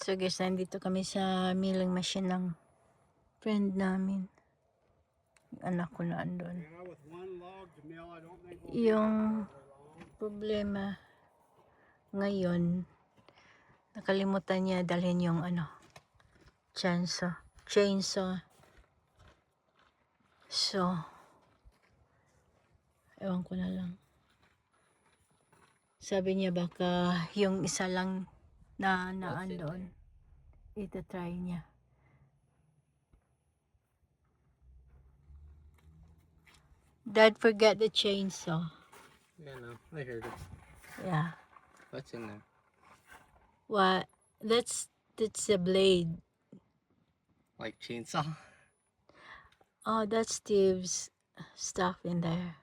So guys, nandito kami sa milling machine ng friend namin. Yung anak ko na andun. Yung problema ngayon, nakalimutan niya dalhin yung chainsaw. So, ewan ko na lang. Sabi niya baka yung isa lang na andon, ita-try niya. Dad forgot the chainsaw. Yeah, no, I heard it. Yeah. What's in there? What? That's a blade. Like chainsaw? Oh, that's Steve's stuff in there.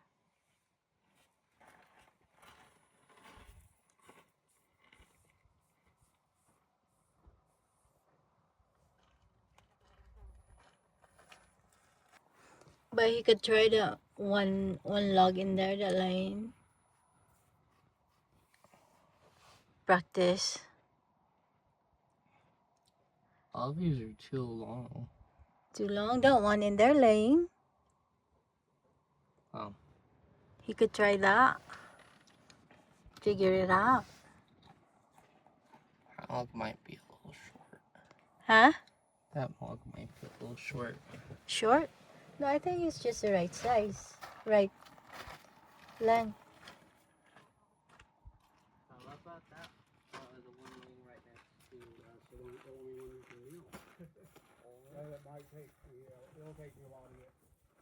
But he could try the one log in there, that line. Practice. All these are too long. Too long. That one in there laying. Oh. He could try that. Figure it out. That log might be a little short. Huh? That log might be a little short. Short? No, I think it's just the right size. Right length. How about that? The one laying right next to That's the only one you can nail. Well, it might take, it'll take me a while to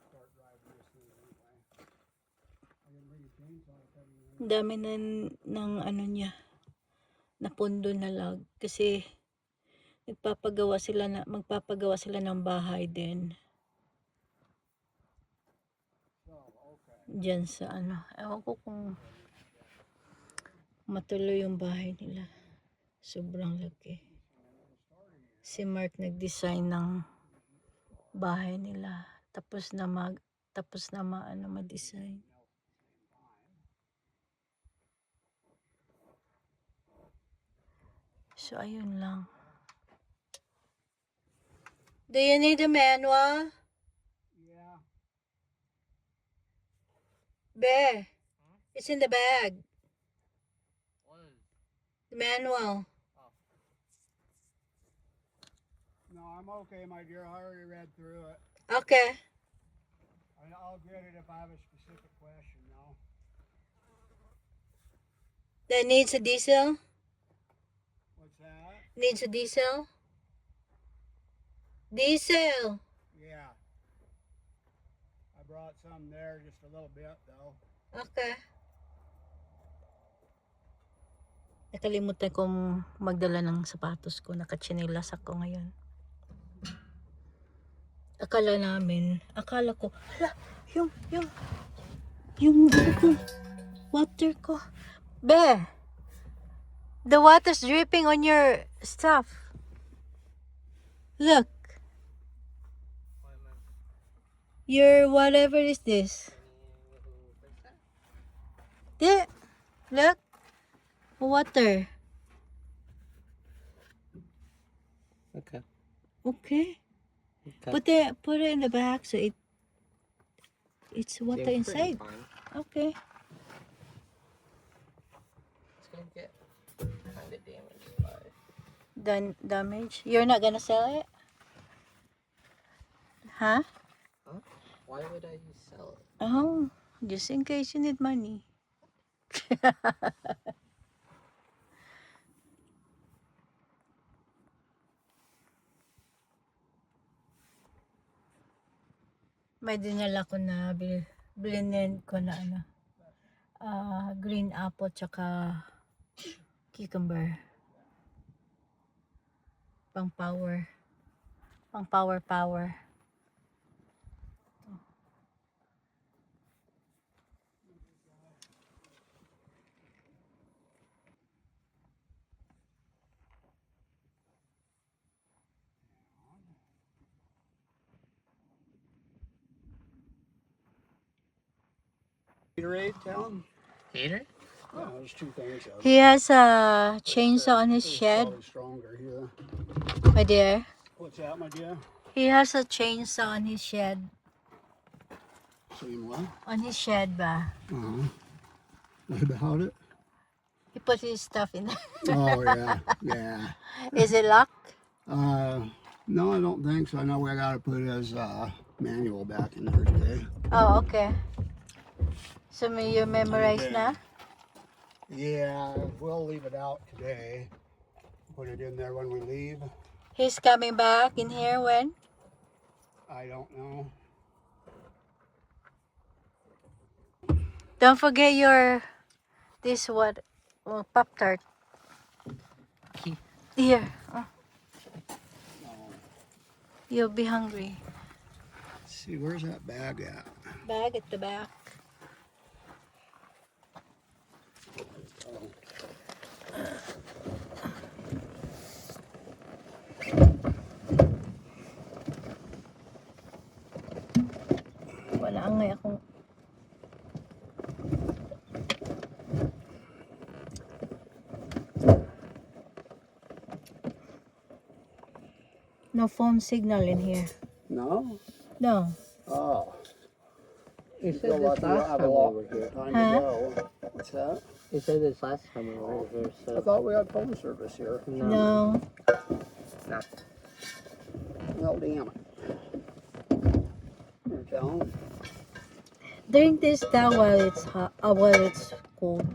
start driving this thing anyway. I didn't bring a chainsaw to cut it. Dami ng niya, napundo na log. Kasi magpapagawa sila ng bahay din. Diyan sa ewan ko kung matuloy yung bahay nila. Sobrang laki. Si Mark nag-design ng bahay nila. Tapos na ma-design. So, ayun lang. Do you need a manual? Yeah. Bear, it's in the bag. What is The manual. No, I'm okay, my dear. I already read through it. Okay. I'll get it if I have a specific question, no? That needs a diesel? What's that? Needs a diesel? Diesel! Yeah. I brought some there, just a little bit, though. Okay. Nakalimutan kong magdala ng sapatos ko. Nakachinelas ako ngayon. Akala ko, hala, yung water ko. Be, the water's dripping on your stuff. Look. Your whatever is this. There. Look. Water. Okay. Okay. Okay. Put it in the bag so it's water Seems pretty inside. fine. Okay. It's gonna get kind of damaged by. Damage. You're not gonna sell it? Huh? Huh? Why would I sell it? Oh, just in case you need money. May dinala ko na blend ko na green apple tsaka cucumber. Pang power. Gatorade, tell him. Hater? Yeah, there's two things. He has a chainsaw on his It's shed. probably stronger here. My dear. What's that, my dear? He has a chainsaw on his shed. Seen what? On his shed ba? What about it? He put his stuff in there. Oh, yeah, yeah. Is it locked? No, I don't think so. I know we gotta put his manual back in there today. Oh, okay. So may you memorize Okay. na? Yeah, we'll leave it out today. Put it in there when we leave. He's coming back in here when? I don't know. Don't forget your this what Pop-Tart. Here. Oh, you'll be hungry. Let's see, where's that bag at? Bag at the back. Wala nga akong no phone signal in here. No? No. Oh. You said Feel this like we'll last have time a we lot were here. time Huh? to go. What's that? You said this last time we were here, I so thought we had phone service here. No. Nah. Well, damn it. You're telling. Drink this now while it's hot, while it's cold.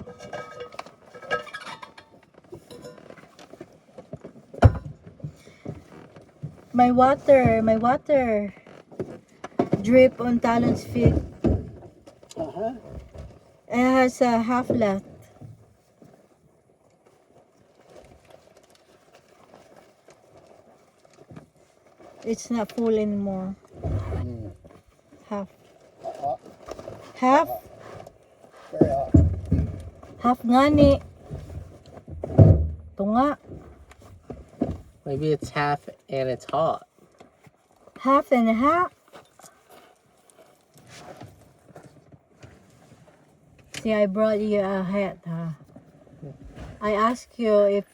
My water drip on Talon's feet. Uh-huh. It has a half left. It's not full anymore. Half. Uh-huh. Half? Very hot. Half nga ni. Ito nga. Maybe it's half and it's hot. Half and a half. See, I brought you a hat, huh? I asked you if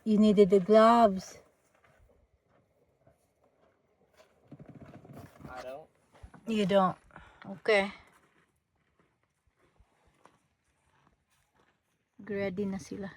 you needed the gloves. I don't. You don't. Okay. Ready na sila.